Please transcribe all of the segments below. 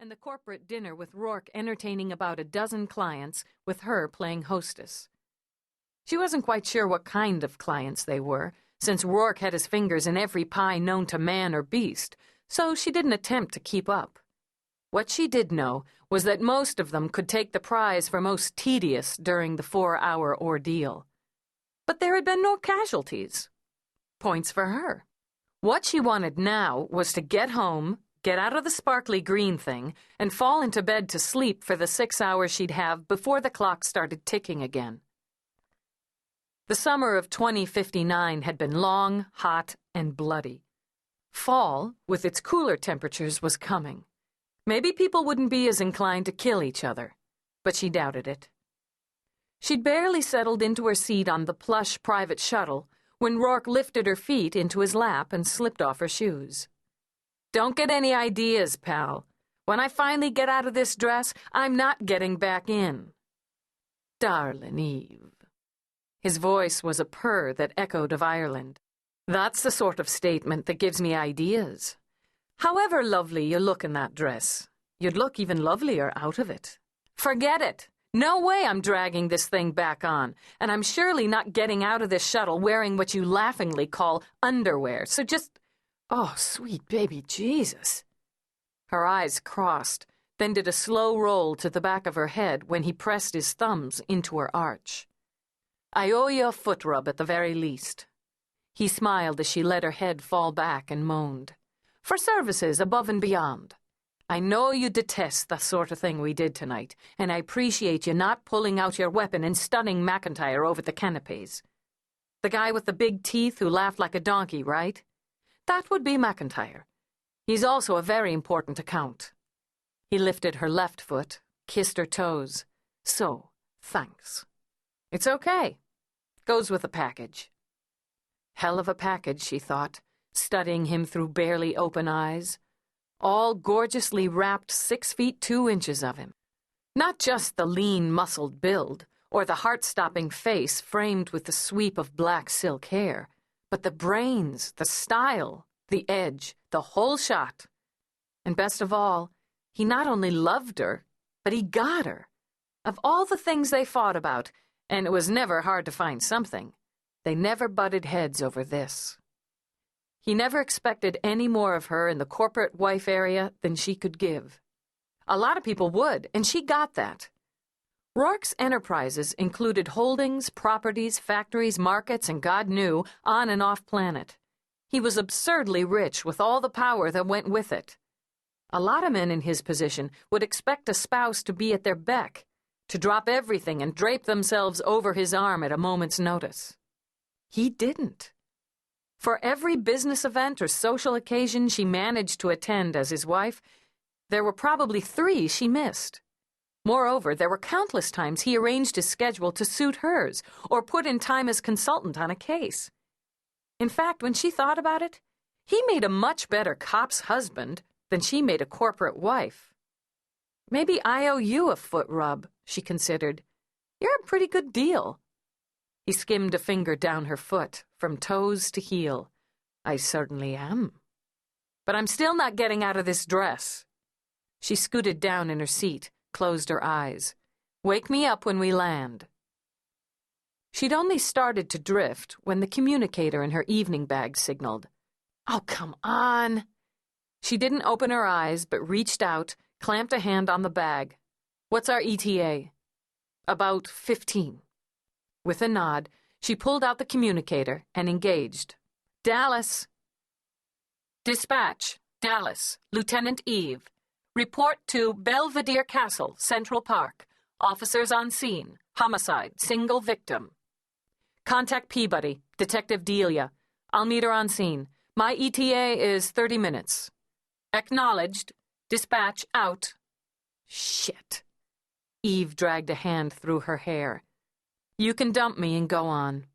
and the corporate dinner with Roarke entertaining about a dozen clients, with her playing hostess. She wasn't quite sure what kind of clients they were, since Roarke had his fingers in every pie known to man or beast, so she didn't attempt to keep up. What she did know was that most of them could take the prize for most tedious during the 4-hour ordeal. But there had been no casualties. Points for her. What she wanted now was to get home, get out of the sparkly green thing, and fall into bed to sleep for the 6 hours she'd have before the clock started ticking again. The summer of 2059 had been long, hot, and bloody. Fall, with its cooler temperatures, was coming. Maybe people wouldn't be as inclined to kill each other, but she doubted it. She'd barely settled into her seat on the plush private shuttle when Roarke lifted her feet into his lap and slipped off her shoes. "Don't get any ideas, pal. When I finally get out of this dress, I'm not getting back in." "Darling Eve." His voice was a purr that echoed of Ireland. "That's the sort of statement that gives me ideas. However lovely you look in that dress, you'd look even lovelier out of it. Forget it. No way I'm dragging this thing back on, and I'm surely not getting out of this shuttle wearing what you laughingly call underwear, so just... Oh, sweet baby Jesus." Her eyes crossed, then did a slow roll to the back of her head when he pressed his thumbs into her arch. "I owe you a foot rub at the very least." He smiled as she let her head fall back and moaned. "For services above and beyond. I know you detest the sort of thing we did tonight, and I appreciate you not pulling out your weapon and stunning McIntyre over the canapes. The guy with the big teeth who laughed like a donkey, right? That would be McIntyre. He's also a very important account." He lifted her left foot, kissed her toes. "So, thanks." "It's okay. Goes with the package." Hell of a package, she thought, studying him through barely open eyes. All gorgeously wrapped 6 feet 2 inches of him. Not just the lean, muscled build, or the heart-stopping face framed with the sweep of black silk hair, but the brains, the style, the edge, the whole shot. And best of all, he not only loved her, but he got her. Of all the things they fought about, and it was never hard to find something, they never butted heads over this. He never expected any more of her in the corporate wife area than she could give. A lot of people would, and she got that. Roarke's enterprises included holdings, properties, factories, markets, and God knew, on and off planet. He was absurdly rich with all the power that went with it. A lot of men in his position would expect a spouse to be at their beck, to drop everything and drape themselves over his arm at a moment's notice. He didn't. For every business event or social occasion she managed to attend as his wife, there were probably 3 she missed. Moreover, there were countless times he arranged his schedule to suit hers or put in time as consultant on a case. In fact, when she thought about it, he made a much better cop's husband than she made a corporate wife. "Maybe I owe you a foot rub," she considered. "You're a pretty good deal." He skimmed a finger down her foot, from toes to heel. "I certainly am. But I'm still not getting out of this dress." She scooted down in her seat, closed her eyes. "Wake me up when we land." She'd only started to drift when the communicator in her evening bag signaled. "Oh, come on." She didn't open her eyes, but reached out, clamped a hand on the bag. "What's our ETA?" "About 15. With a nod, she pulled out the communicator and engaged. "Dallas." "Dispatch, Dallas, Lieutenant Eve. Report to Belvedere Castle, Central Park. Officers on scene. Homicide, single victim. Contact Peabody, Detective Delia. I'll meet her on scene. My ETA is 30 minutes. Acknowledged. Dispatch out." Shit. Eve dragged a hand through her hair. "You can dump me and go on."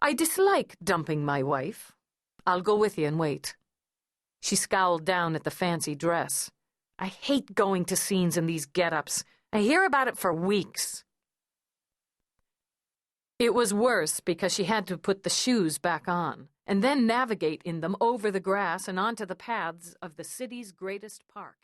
"I dislike dumping my wife. I'll go with you and wait." She scowled down at the fancy dress. "I hate going to scenes in these get-ups. I hear about it for weeks." It was worse because she had to put the shoes back on, and then navigate in them over the grass and onto the paths of the city's greatest park.